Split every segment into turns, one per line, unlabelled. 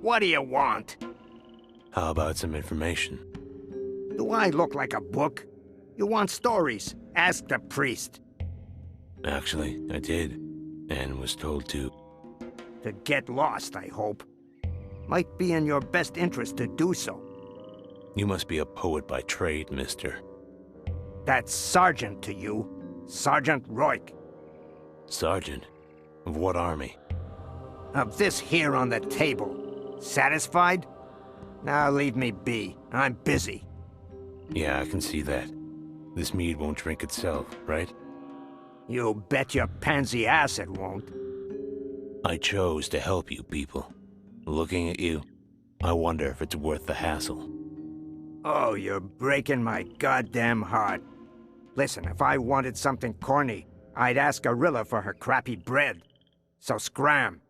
What do you want?
How about some information?
Do I look like a book? You want stories? Ask the priest.
Actually, I did, and was told to.
To get lost, I hope. Might be in your best interest to do so.
You must be a poet by trade, mister.
That's Sergeant to you. Sergeant Rourke.
Sergeant? Of what army?
Of this here on the table. Satisfied? Now leave me be. I'm busy.
Yeah, I can see that. This mead won't drink itself, right?
You bet your pansy ass it won't.
I chose to help you people. Looking at you, I wonder if it's worth the hassle.
Oh, you're breaking my goddamn heart. Listen, if I wanted something corny, I'd ask Arilla for her crappy bread. So scram.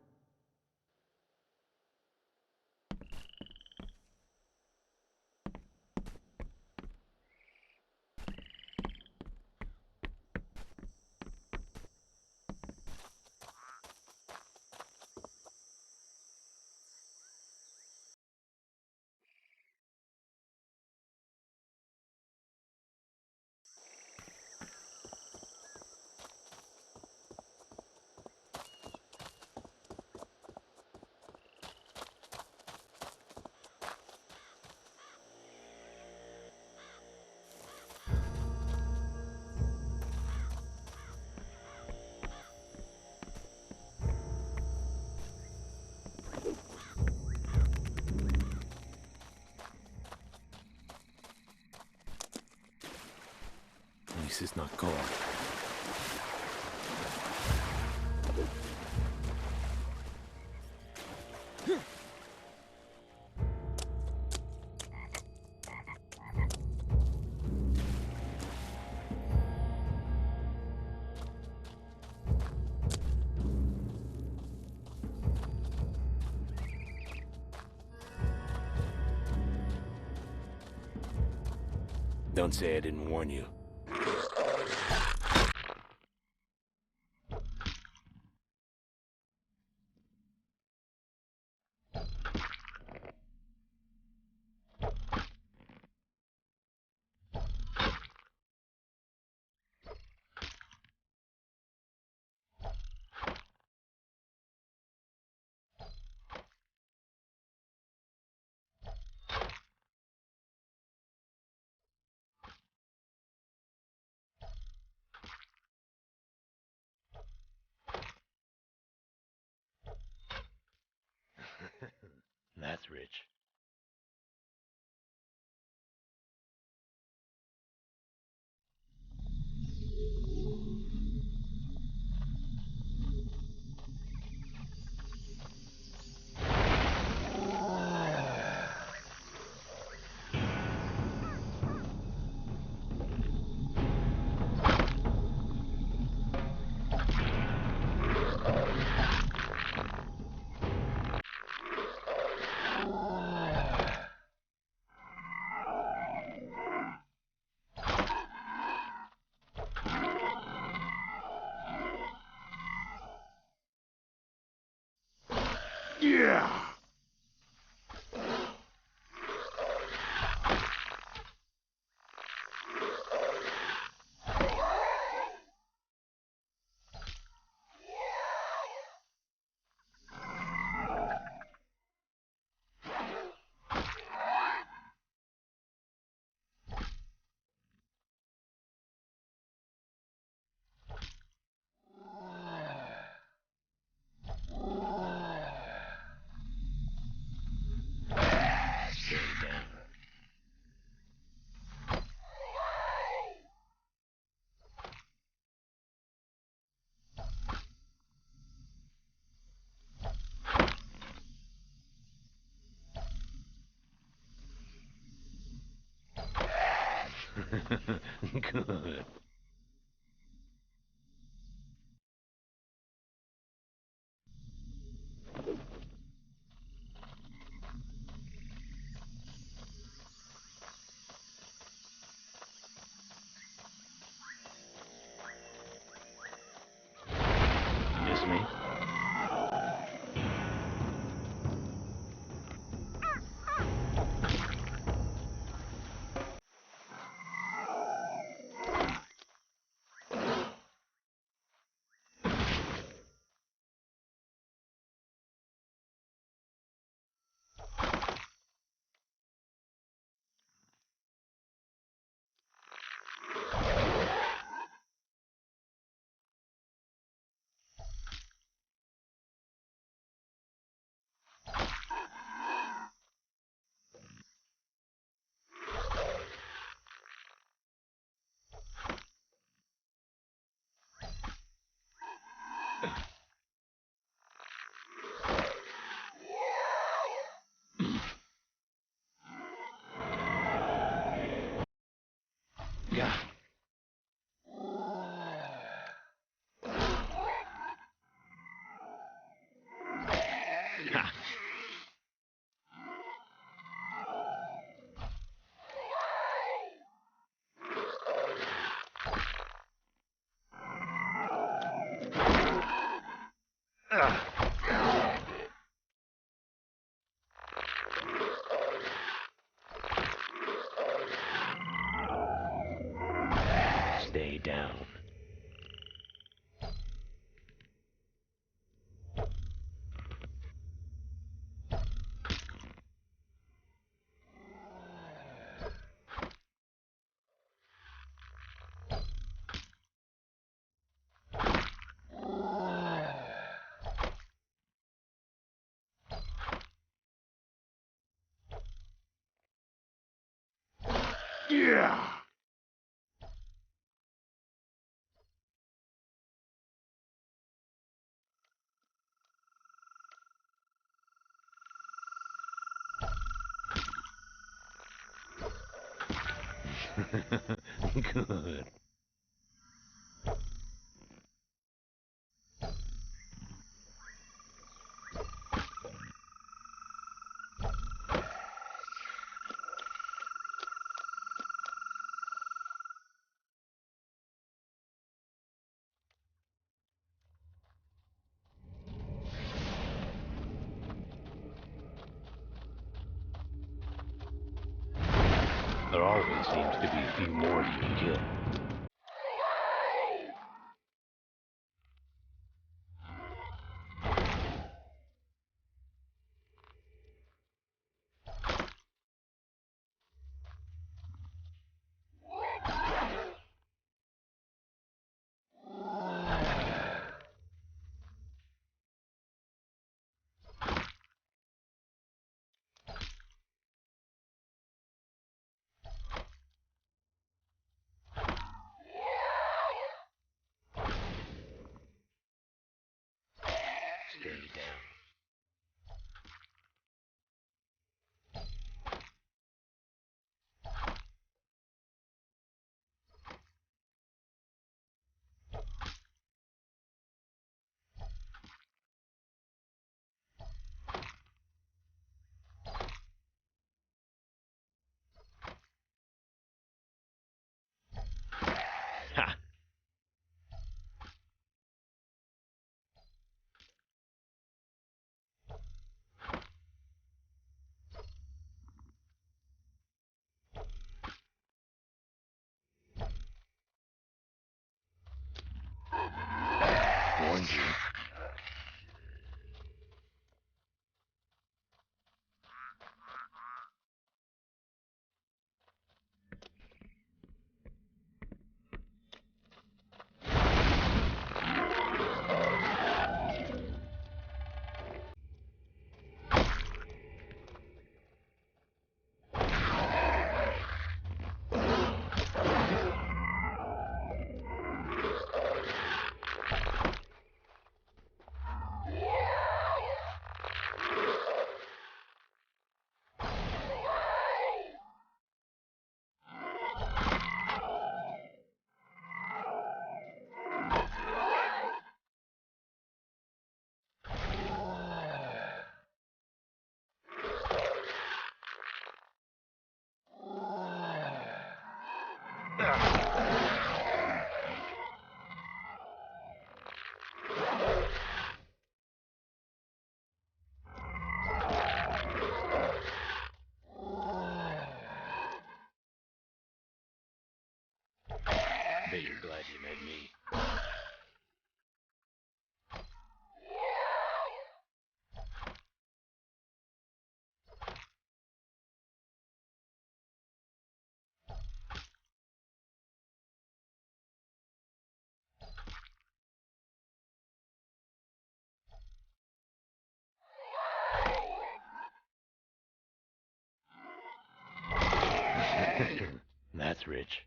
At least it's not gold. Don't say I didn't warn you. That's rich.
Yeah!
Good. Miss me? Stay down.
Yeah.
Good. There always seems to be a few more you can kill. Stay down. Ha! Warned you. Bet you're glad you met me. That's rich.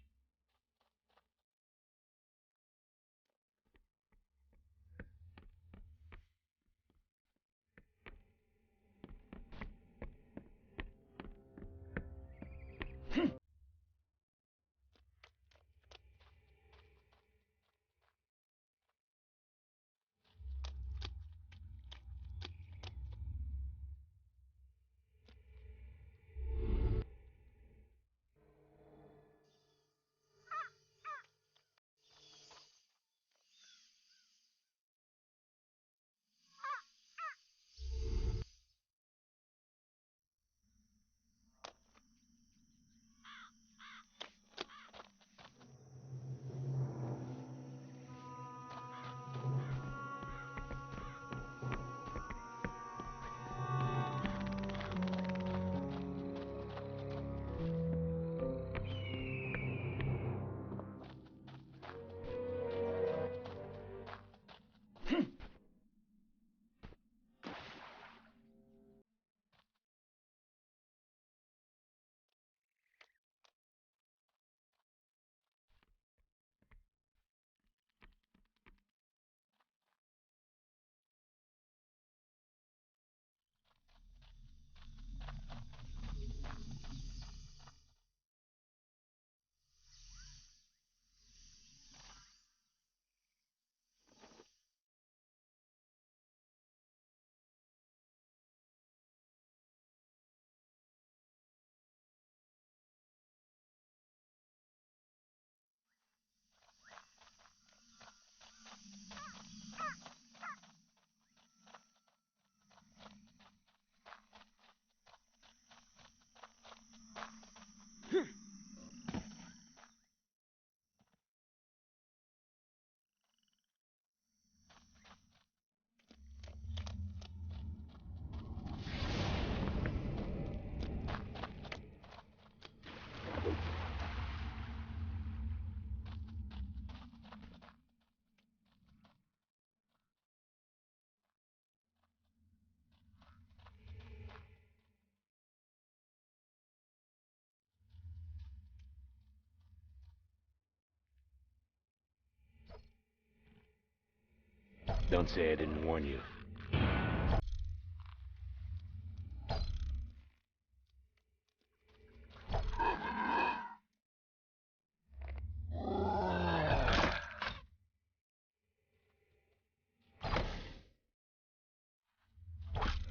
Don't say I didn't warn you.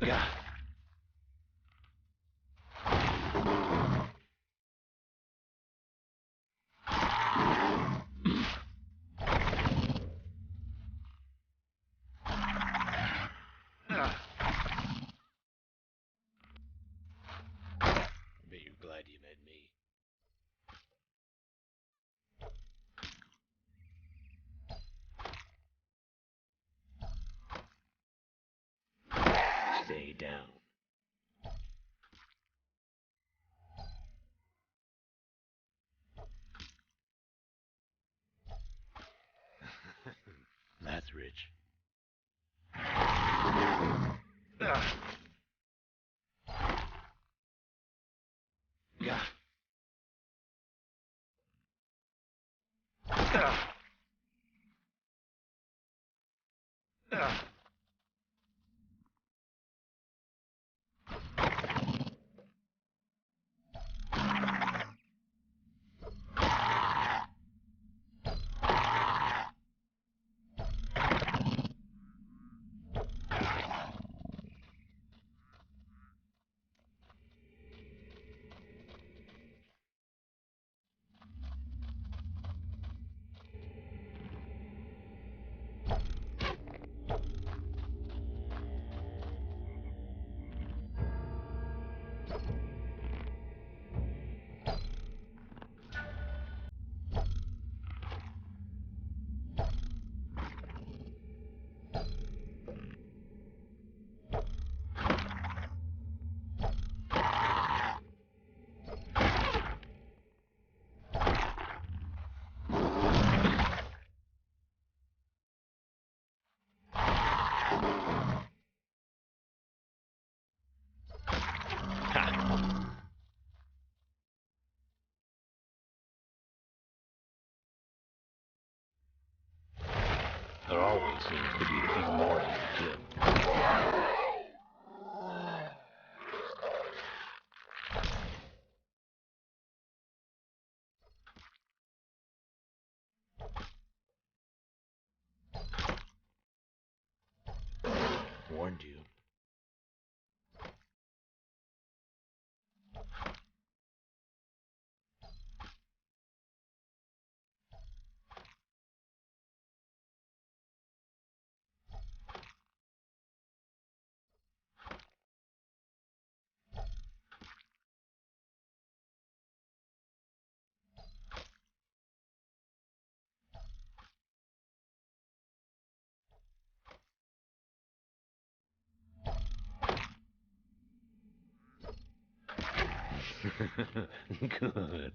Yeah. Bet you're glad you met me. Stay down. That's rich. Yeah. There always seems to be a few more to kill. Warned you. Good.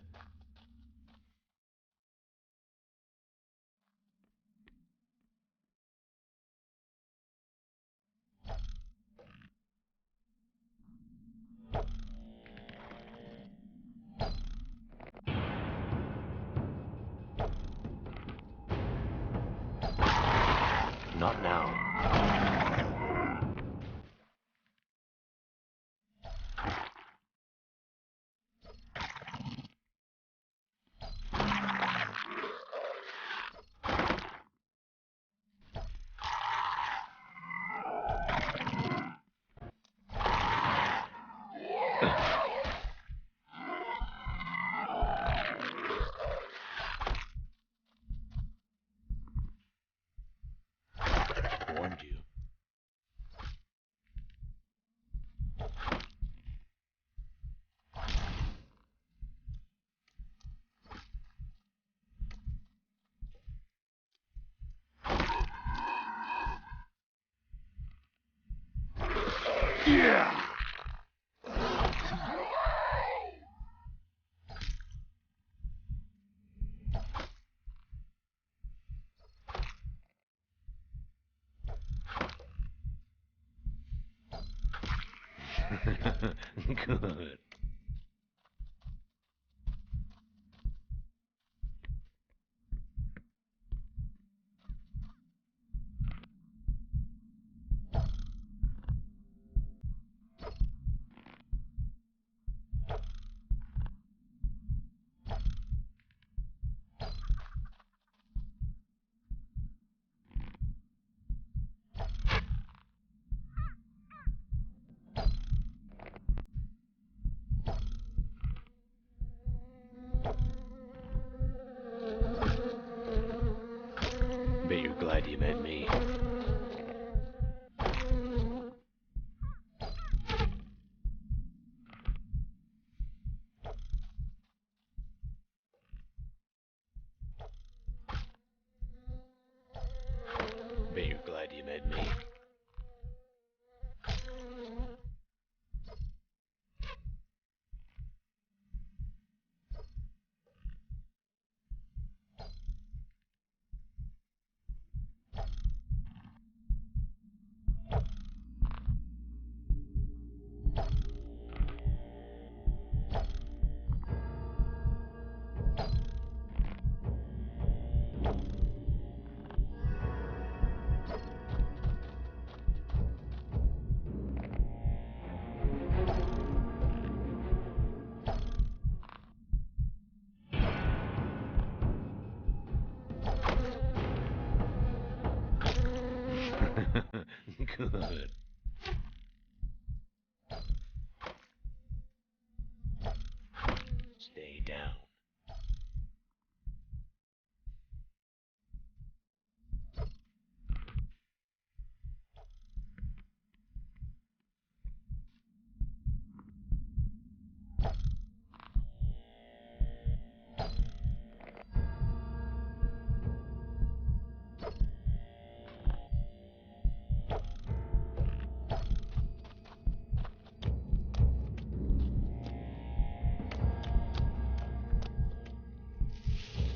Not now. Warned you. Yeah. Good.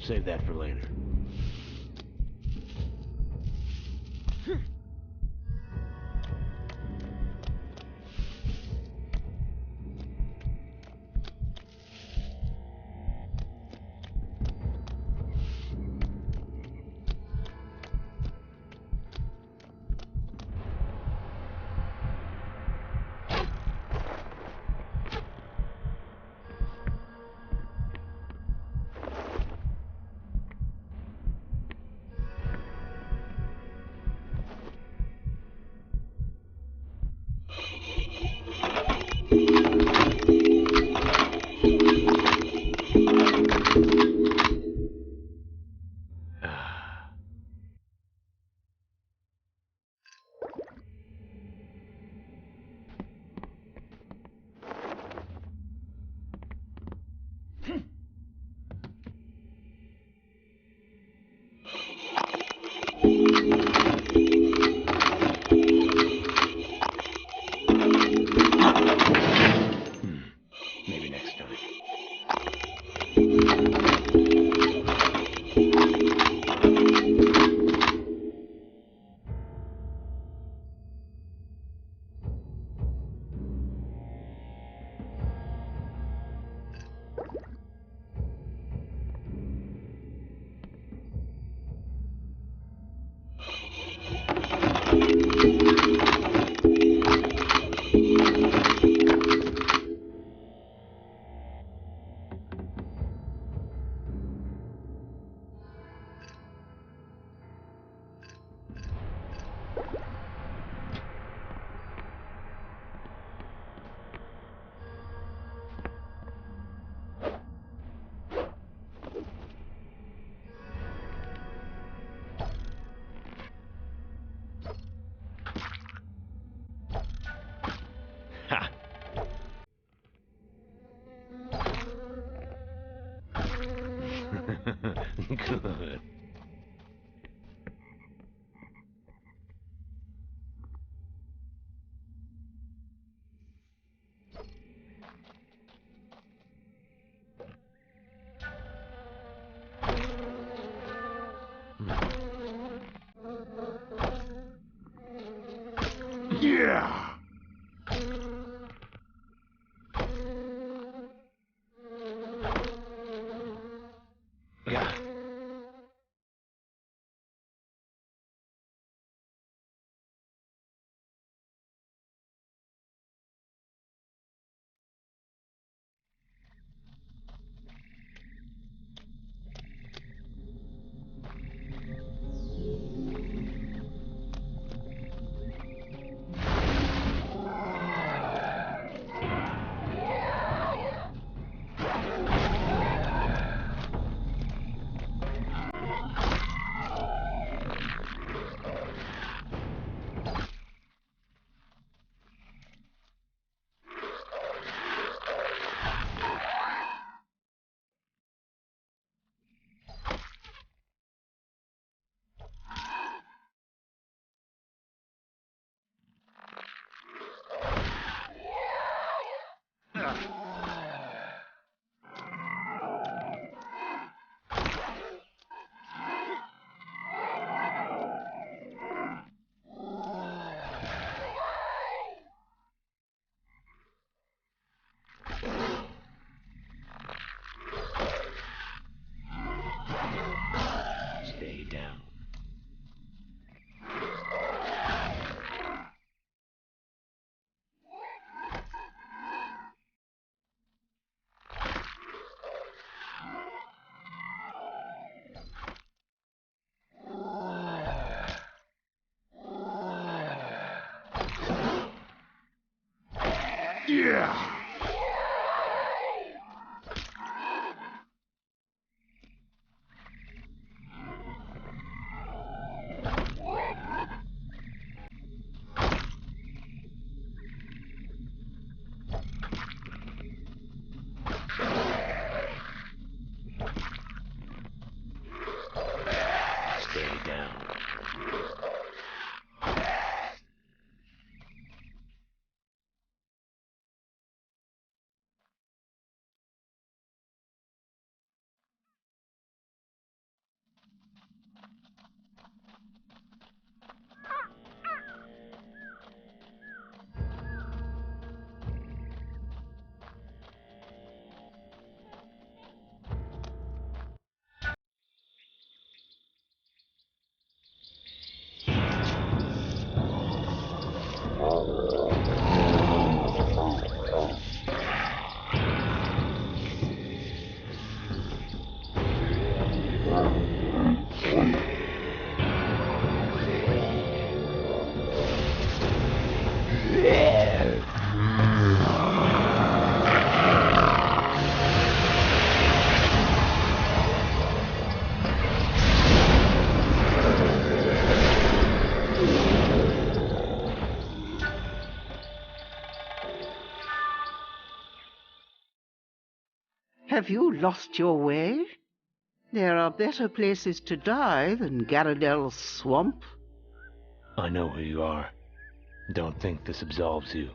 Save that for later. Maybe next time. Ha! Good.
Yeah!
Yeah. Stay down.
Yeah!
Stay down.
Have you lost your way? There are better places to die than Garradel's swamp.
I know who you are. Don't think this absolves you.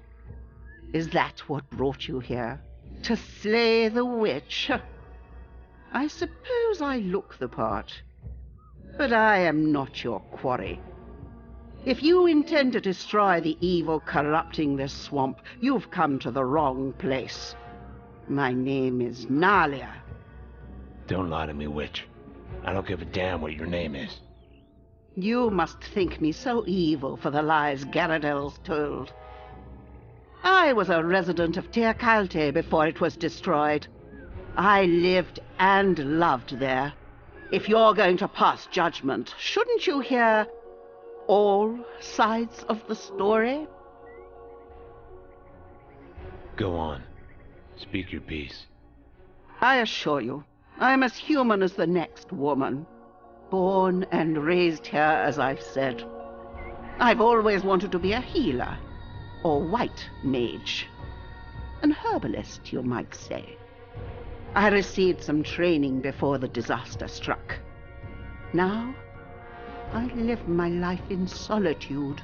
Is that what brought you here? To slay the witch? I suppose I look the part. But I am not your quarry. If you intend to destroy the evil corrupting this swamp, you've come to the wrong place. My name is Nalia.
Don't lie to me, witch. I don't give a damn what your name is.
You must think me so evil for the lies Garradel's told. I was a resident of Tir Calte before it was destroyed. I lived and loved there. If you're going to pass judgment, shouldn't you hear all sides of the story?
Go on. Speak your piece.
I assure you, I am as human as the next woman. Born and raised here, as I've said. I've always wanted to be a healer, or white mage. An herbalist, you might say. I received some training before the disaster struck. Now, I live my life in solitude,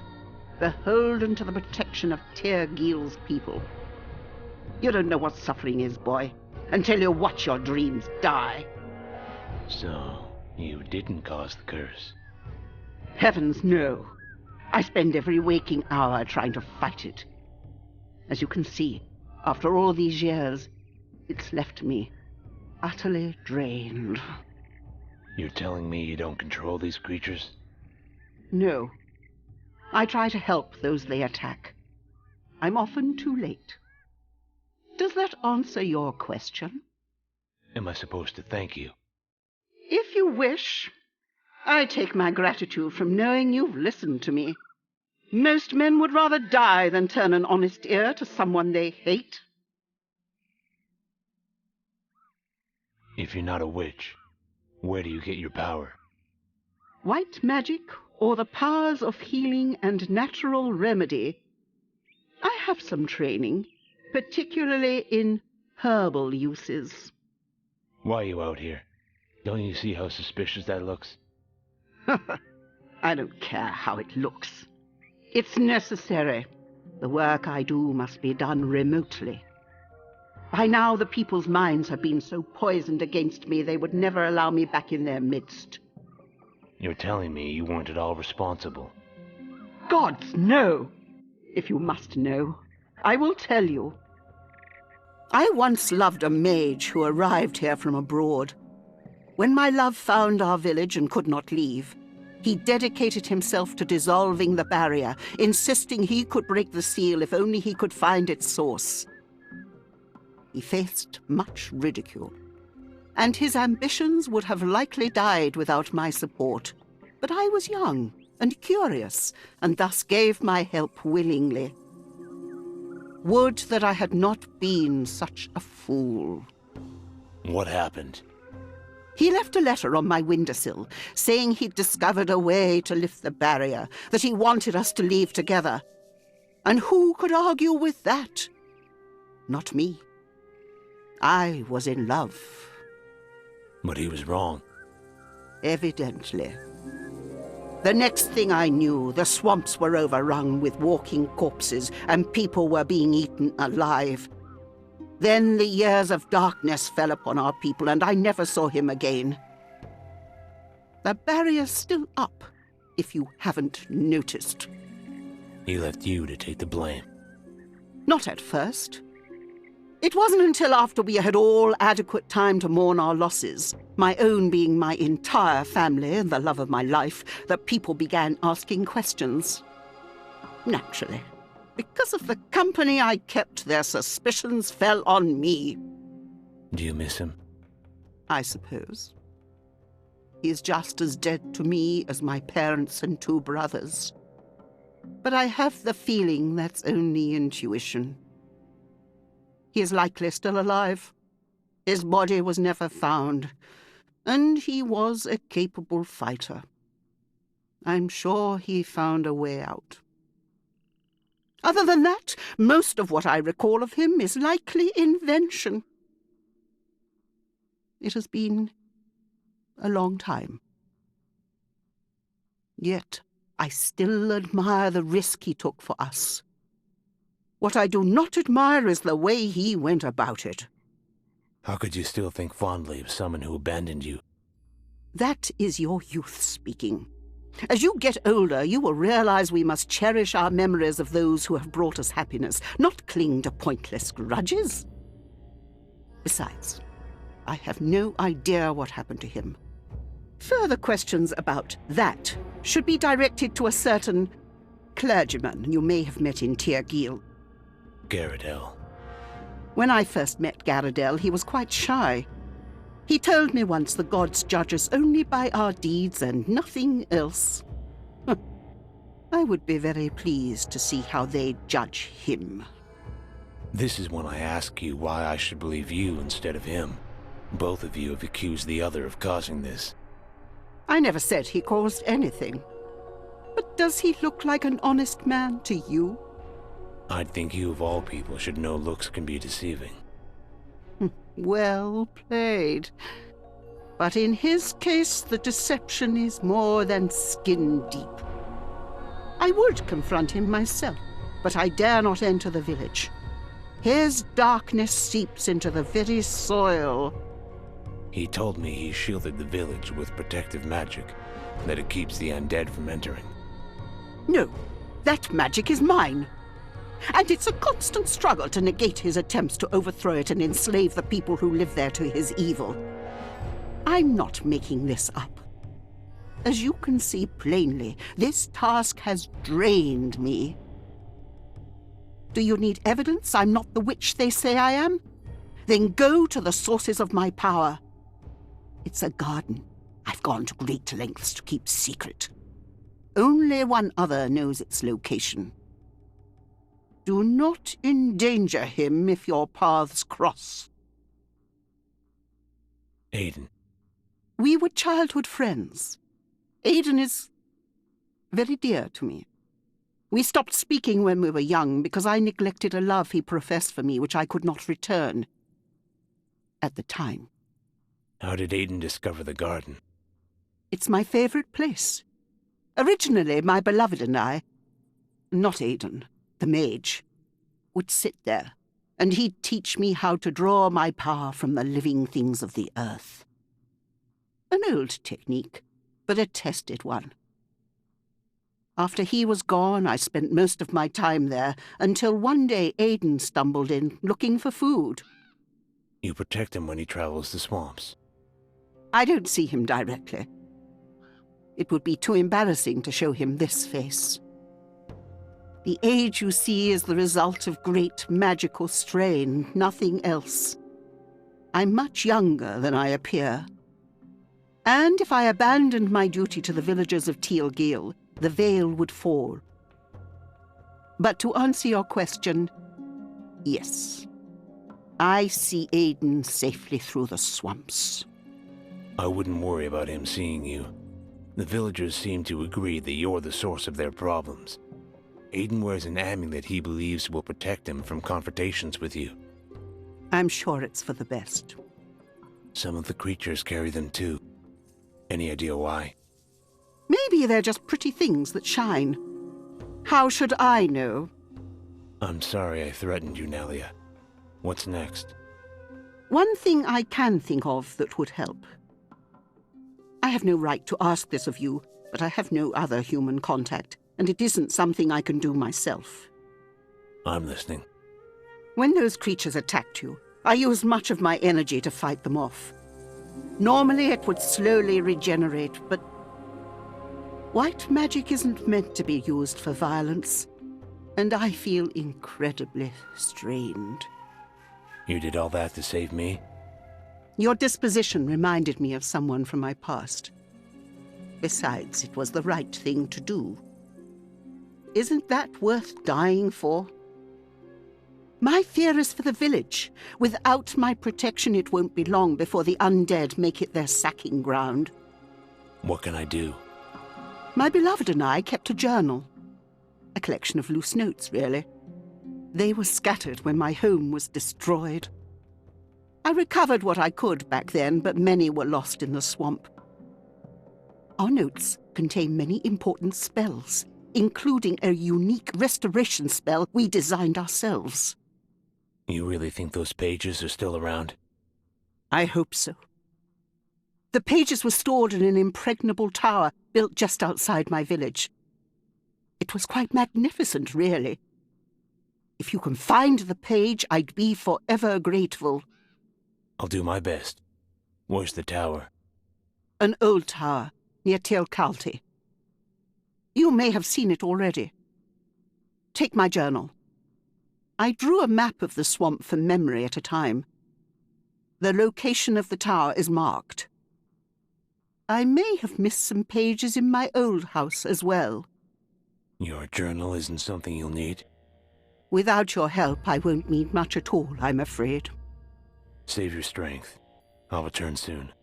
beholden to the protection of Tir Gil's people. You don't know what suffering is, boy, until you watch your dreams die.
So, you didn't cause the curse?
Heavens, no. I spend every waking hour trying to fight it. As you can see, after all these years, it's left me utterly drained.
You're telling me you don't control these creatures?
No. I try to help those they attack. I'm often too late. Does that answer your question?
Am I supposed to thank you?
If you wish. I take my gratitude from knowing you've listened to me. Most men would rather die than turn an honest ear to someone they hate.
If you're not a witch, where do you get your power?
White magic, or the powers of healing and natural remedy. I have some training, particularly in herbal uses.
Why are you out here? Don't you see how suspicious that looks?
I don't care how it looks. It's necessary. The work I do must be done remotely. By now the people's minds have been so poisoned against me they would never allow me back in their midst.
You're telling me you weren't at all responsible?
Gods, no! If you must know, I will tell you. I once loved a mage who arrived here from abroad. When my love found our village and could not leave, he dedicated himself to dissolving the barrier, insisting he could break the seal if only he could find its source. He faced much ridicule, and his ambitions would have likely died without my support. But I was young and curious, and thus gave my help willingly. Would that I had not been such a fool.
What happened?
He left a letter on my windowsill, saying he'd discovered a way to lift the barrier, that he wanted us to leave together. And who could argue with that? Not me. I was in love.
But he was wrong.
Evidently. The next thing I knew, the swamps were overrun with walking corpses, and people were being eaten alive. Then the years of darkness fell upon our people, and I never saw him again. The barrier's still up, if you haven't noticed.
He left you to take the blame.
Not at first. It wasn't until after we had all adequate time to mourn our losses, my own being my entire family and the love of my life, that people began asking questions. Naturally. Because of the company I kept, their suspicions fell on me.
Do you miss him?
I suppose. He is just as dead to me as my parents and 2 brothers. but I have the feeling that's only intuition. He is likely still alive. His body was never found, and he was a capable fighter. I'm sure he found a way out. Other than that, most of what I recall of him is likely invention. It has been a long time. Yet I still admire the risk he took for us. What I do not admire is the way he went about it.
How could you still think fondly of someone who abandoned you?
That is your youth speaking. As you get older, you will realize we must cherish our memories of those who have brought us happiness, not cling to pointless grudges. Besides, I have no idea what happened to him. Further questions about that should be directed to a certain clergyman you may have met in Tir Gil.
Garradel.
When I first met Garradel, he was quite shy. He told me once the gods judge us only by our deeds and nothing else. I would be very pleased to see how they judge him.
This is when I ask you why I should believe you instead of him. Both of you have accused the other of causing this.
I never said he caused anything. But does he look like an honest man to you?
I'd think you of all people should know looks can be deceiving.
Well played. But in his case, the deception is more than skin deep. I would confront him myself, but I dare not enter the village. His darkness seeps into the very soil.
He told me he shielded the village with protective magic, that it keeps the undead from entering.
No, that magic is mine. And it's a constant struggle to negate his attempts to overthrow it and enslave the people who live there to his evil. I'm not making this up. As you can see plainly, this task has drained me. Do you need evidence I'm not the witch they say I am? Then go to the sources of my power. It's a garden I've gone to great lengths to keep secret. Only one other knows its location. Do not endanger him if your paths cross.
Aiden.
We were childhood friends. Aiden is very dear to me. We stopped speaking when we were young because I neglected a love he professed for me which I could not return at the time.
How did Aiden discover the garden?
It's my favorite place. Originally, my beloved and I, not Aiden, the mage, would sit there, and he'd teach me how to draw my power from the living things of the earth. An old technique, but a tested one. After he was gone, I spent most of my time there, until one day Aiden stumbled in, looking for food.
You protect him when he travels the swamps.
I don't see him directly. It would be too embarrassing to show him this face. The age you see is the result of great magical strain, nothing else. I'm much younger than I appear. And if I abandoned my duty to the villagers of Tir Gil, the veil would fall. But to answer your question, yes. I see Aiden safely through the swamps.
I wouldn't worry about him seeing you. The villagers seem to agree that you're the source of their problems. Aiden wears an amulet he believes will protect him from confrontations with you.
I'm sure it's for the best.
Some of the creatures carry them too. Any idea why?
Maybe they're just pretty things that shine. How should I know?
I'm sorry I threatened you, Nelia. What's next?
One thing I can think of that would help. I have no right to ask this of you, but I have no other human contact, and it isn't something I can do myself.
I'm listening.
When those creatures attacked you, I used much of my energy to fight them off. Normally it would slowly regenerate, but white magic isn't meant to be used for violence, and I feel incredibly strained.
You did all that to save me?
Your disposition reminded me of someone from my past. Besides, it was the right thing to do. Isn't that worth dying for? My fear is for the village. Without my protection, it won't be long before the undead make it their sacking ground.
What can I do?
My beloved and I kept a journal. A collection of loose notes, really. They were scattered when my home was destroyed. I recovered what I could back then, but many were lost in the swamp. Our notes contain many important spells, including a unique restoration spell we designed ourselves.
You really think those pages are still around?
I hope so. The pages were stored in an impregnable tower built just outside my village. It was quite magnificent, really. If you can find the page, I'd be forever grateful.
I'll do my best. Where's the tower?
An old tower near Tir Calte. You may have seen it already. Take my journal. I drew a map of the swamp from memory at a time. The location of the tower is marked. I may have missed some pages in my old house as well.
Your journal isn't something you'll need?
Without your help, I won't need much at all, I'm afraid.
Save your strength. I'll return soon.